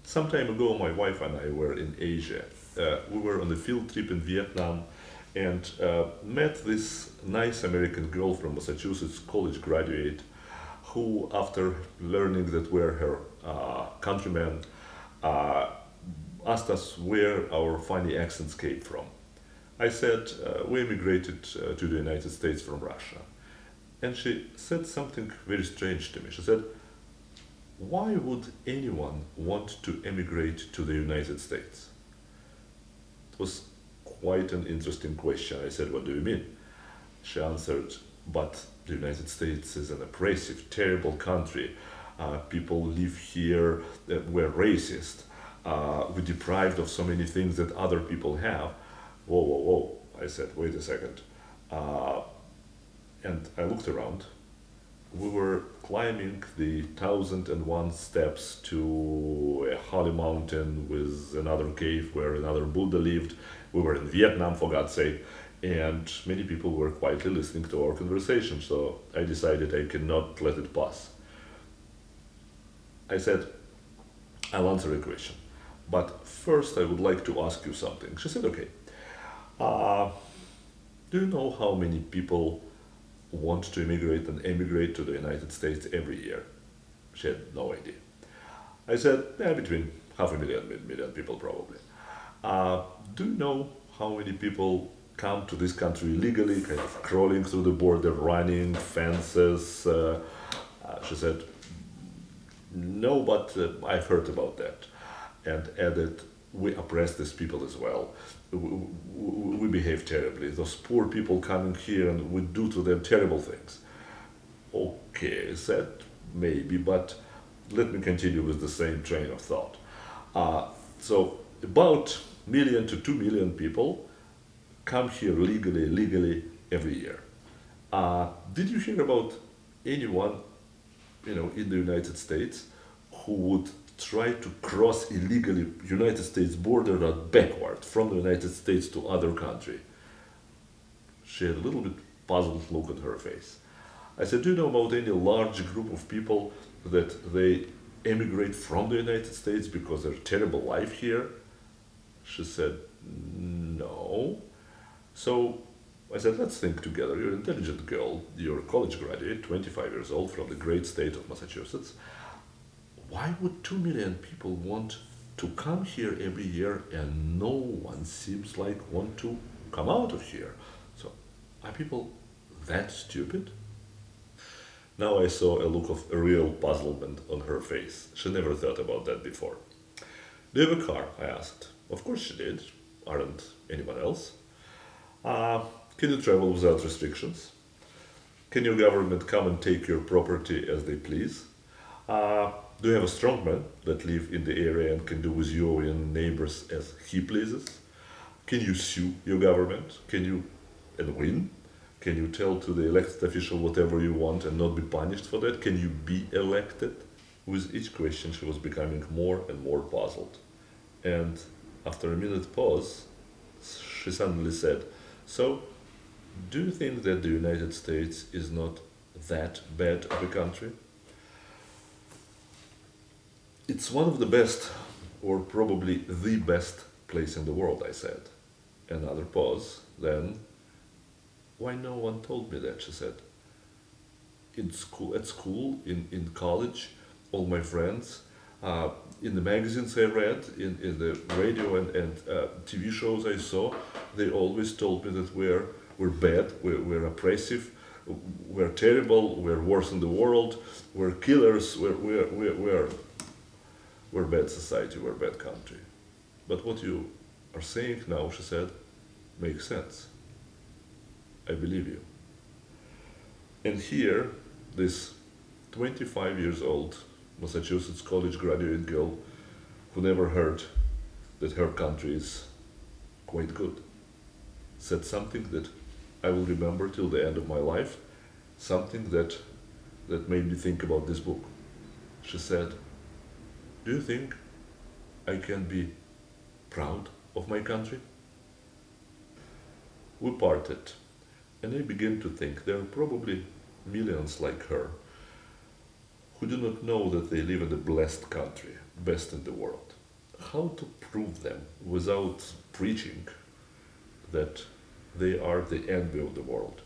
Some time ago, my wife and I were in Asia. We were on a field trip in Vietnam and met this nice American girl from Massachusetts, college graduate, who, after learning that we're her countrymen, uh, asked us where our funny accents came from. I said, we immigrated to the United States from Russia. And she said something very strange to me. She said, why would anyone want to emigrate to the United States? It was quite an interesting question. I said, what do you mean? She answered, but the United States is an oppressive, terrible country. People live here, we're racist. We're deprived of so many things that other people have. Whoa, whoa, whoa. I said, wait a second. And I looked around. We were climbing the 1001 steps to a holy mountain with another cave where another Buddha lived. We were in Vietnam, for God's sake, and many people were quietly listening to our conversation, so I decided I cannot let it pass. I said, I'll answer a question, but first I would like to ask you something. She said, okay. Do you know how many people want to immigrate and emigrate to the United States every year? She had no idea. I said, yeah, between 500,000 people probably. Do you know how many people come to this country illegally, kind of crawling through the border, running fences? She said, no, but I've heard about that. And added, we oppress these people as well. We behave terribly. Those poor people coming here and we do to them terrible things. Okay, I said, maybe, but let me continue with the same train of thought. So about 1 million to 2 million people come here legally every year. Did you hear about anyone, in the United States who would try to cross illegally United States border or backward from the United States to other country? She had a little bit puzzled look on her face. I said, do you know about any large group of people that they emigrate from the United States because of their terrible life here? She said, no. So I said, let's think together. You're an intelligent girl, you're a college graduate, 25 years old, from the great state of Massachusetts. Why would 2 million people want to come here every year and no one seems like want to come out of here? So are people that stupid? Now I saw a look of real puzzlement on her face. She never thought about that before. Do you have a car? I asked. Of course she did. Aren't anyone else? Can you travel without restrictions? Can your government come and take your property as they please? Do you have a strongman that live in the area and can do with you and neighbors as he pleases? Can you sue your government? Can you and win? Can you tell to the elected official whatever you want and not be punished for that? Can you be elected? With each question she was becoming more and more puzzled. And after a minute pause, she suddenly said, so, do you think that the United States is not that bad of a country? It's one of the best, or probably the best place in the world, I said. Another pause, then, why no one told me that, she said. At school, in college, all my friends, in the magazines I read, in the radio and TV shows I saw, they always told me that we're bad, we're oppressive, we're terrible, we're worse in the world, we're killers, we're bad society, we're bad country. But what you are saying now, she said, makes sense. I believe you. And here, this 25 years old Massachusetts college graduate girl who never heard that her country is quite good said something that I will remember till the end of my life, something that made me think about this book. She said, do you think I can be proud of my country? We parted, and I began to think there are probably millions like her who do not know that they live in a blessed country, best in the world. how to prove them without preaching that they are the envy of the world.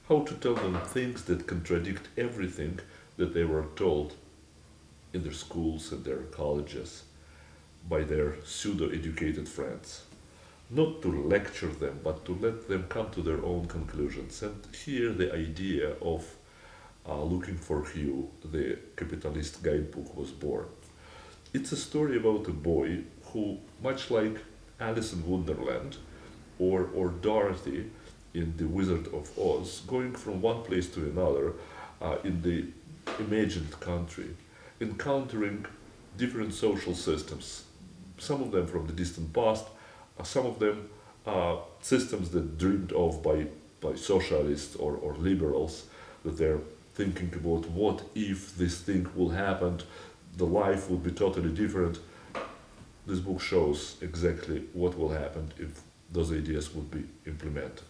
How to tell them things that contradict everything that they were told in their schools and their colleges by their pseudo-educated friends. Not to lecture them, but to let them come to their own conclusions. And here the idea of looking for Hugh, the Capitalist Guidebook, was born. It's a story about a boy who, much like Alice in Wonderland or Dorothy in The Wizard of Oz, going from one place to another in the imagined country, encountering different social systems, some of them from the distant past, some of them systems that dreamed of by socialists or liberals, that they're thinking about what if this thing will happen, the life would be totally different. This book shows exactly what will happen if those ideas would be implemented.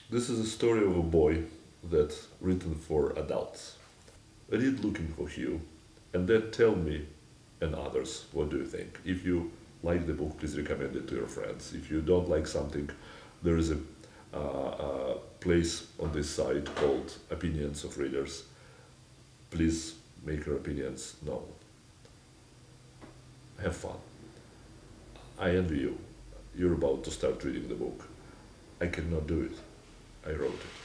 This is a story of a boy that's written for adults. Read Looking for Hugh, and then tell me and others what do you think. If you like the book, please recommend it to your friends. If you don't like something, there is a place on this site called Opinions of Readers. Please make your opinions known. Have fun. I envy you. You're about to start reading the book. I cannot do it. I wrote it.